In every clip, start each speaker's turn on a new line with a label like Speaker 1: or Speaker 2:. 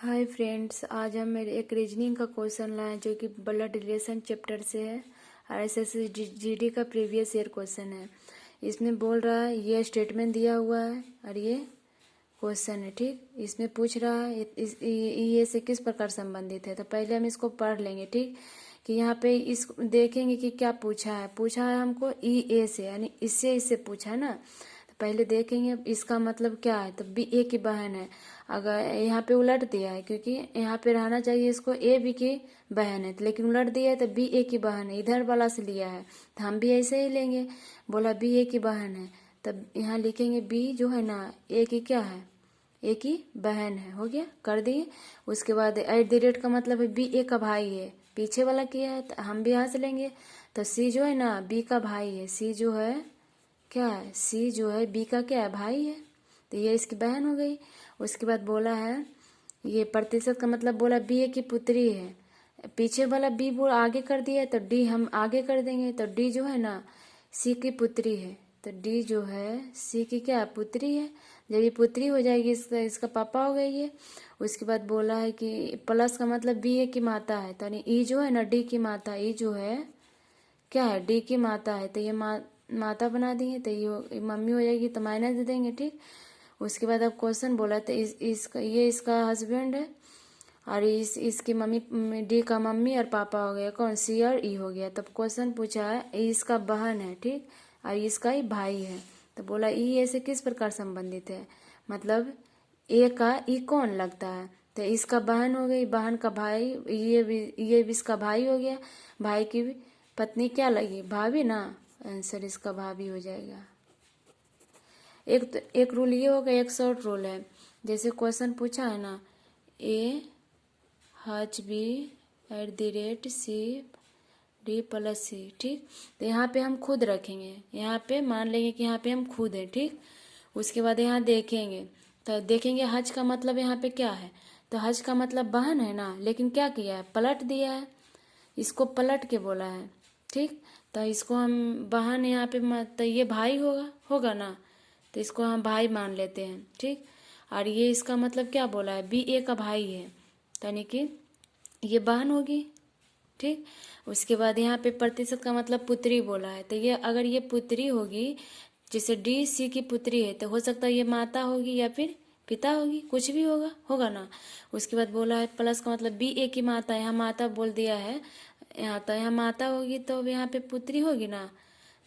Speaker 1: Hi friends, आज हम मेरे एक रीजनिंग का क्वेश्चन लाए जो कि ब्लड रिलेशन चैप्टर से है और एसएससी जीडी का प्रीवियस ईयर क्वेश्चन है। इसमें बोल रहा है ये स्टेटमेंट दिया हुआ है और ये क्वेश्चन है। ठीक, इसमें पूछ रहा है ये से किस प्रकार संबंधित है। तो पहले हम इसको पढ़ लेंगे। ठीक, कि यहाँ पे इस देखेंगे कि क्या पूछा है हमको ई ए से, यानी इससे पूछा है ना। तो पहले देखेंगे इसका मतलब क्या है। तो बी ए की बहन है, अगर यहाँ पे उलट दिया है क्योंकि यहाँ पे रहना चाहिए इसको ए बी की बहन है, लेकिन उलट दिया है तो बी ए की बहन है, इधर वाला से लिया है तो हम भी ऐसे ही लेंगे। बोला बी ए की बहन है, तब यहाँ लिखेंगे बी जो है ना ए की क्या है, ए की बहन है। हो गया, कर दिए। उसके बाद एट द रेट का मतलब है बी ए का भाई है, पीछे वाला किया है तो हम भी यहाँ से लेंगे। तो सी जो है ना बी का भाई है, सी जो है क्या है, सी जो है बी का क्या है, भाई है, तो ये इसकी बहन हो गई। उसके बाद बोला है ये प्रतिशत का मतलब बोला बी ए की पुत्री है, पीछे वाला बी वो आगे कर दिया तो डी हम आगे कर देंगे। तो डी जो है ना सी की पुत्री है, तो डी जो है सी की क्या पुत्री है। जब ये पुत्री हो जाएगी इसका पापा हो गई ये। उसके बाद बोला है कि प्लस का मतलब बी ए की माता है, तो ई जो है ना डी की माता, ई जो है क्या है डी की माता है, तो ये माता बना देंगे तो ये मम्मी हो जाएगी तो माइनस दे देंगे। ठीक, उसके बाद अब क्वेश्चन बोला तो ये इसका हस्बैंड है और इसकी मम्मी डी का मम्मी और पापा हो गया, कौन सी और ई हो गया। तब क्वेश्चन पूछा है ई इसका बहन है, ठीक, और इसका ही भाई है। तो बोला ई ए से किस प्रकार संबंधित है, मतलब ए का ई कौन लगता है। तो इसका बहन हो गई, बहन का भाई, ये भी इसका भाई हो गया, भाई की पत्नी क्या लगी, भाभी ना। आंसर इसका भाभी हो जाएगा। एक रूल ये होगा, एक शॉर्ट रूल है। जैसे क्वेश्चन पूछा है ना ए हच B at the rate C D plus C, ठीक, तो यहाँ पे हम खुद रखेंगे, यहाँ पे मान लेंगे कि यहाँ पे हम खुद हैं। ठीक, उसके बाद यहाँ देखेंगे तो देखेंगे हज का मतलब यहाँ पे क्या है। तो हज का मतलब बहन है ना, लेकिन क्या किया है, पलट दिया है, इसको पलट के बोला है। ठीक, तो इसको हम बहन यहाँ पे तो ये भाई होगा ना, तो इसको हम भाई मान लेते हैं। ठीक, और ये इसका मतलब क्या बोला है, बी ए का भाई है, यानी कि ये बहन होगी। ठीक, उसके बाद यहाँ पे प्रतिशत का मतलब पुत्री बोला है, तो ये अगर ये पुत्री होगी, जैसे डी सी की पुत्री है, तो हो सकता है ये माता होगी या फिर पिता होगी, कुछ भी होगा ना। उसके बाद बोला है प्लस का मतलब बी ए की माता, यहाँ माता बोल दिया है, यहाँ तो यहाँ माता होगी तो यहाँ पे पुत्री होगी ना,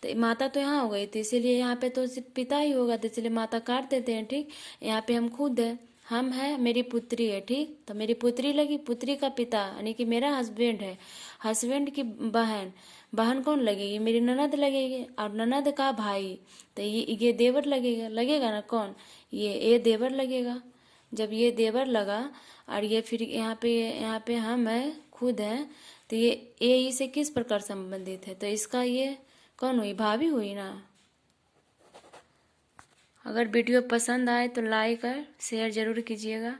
Speaker 1: तो माता तो यहाँ हो गई थी, इसीलिए यहाँ पे तो सिर्फ पिता ही होगा, तो इसलिए माता काट देते हैं। ठीक, यहाँ पे हम खुद है, हम है, मेरी पुत्री है। ठीक, तो मेरी पुत्री लगी, पुत्री का पिता यानी कि मेरा हस्बैंड है, हस्बैंड की बहन, बहन कौन लगेगी, मेरी ननद लगेगी, और ननद का भाई, तो ये देवर लगेगा ना, कौन, ये देवर लगेगा। जब ये देवर लगा और ये फिर यहाँ पे हम है, खुद है, तो ये ए से किस प्रकार संबंधित है, तो इसका ये कौन हुई, भाभी हुई ना। अगर वीडियो पसंद आए तो लाइक और शेयर जरूर कीजिएगा।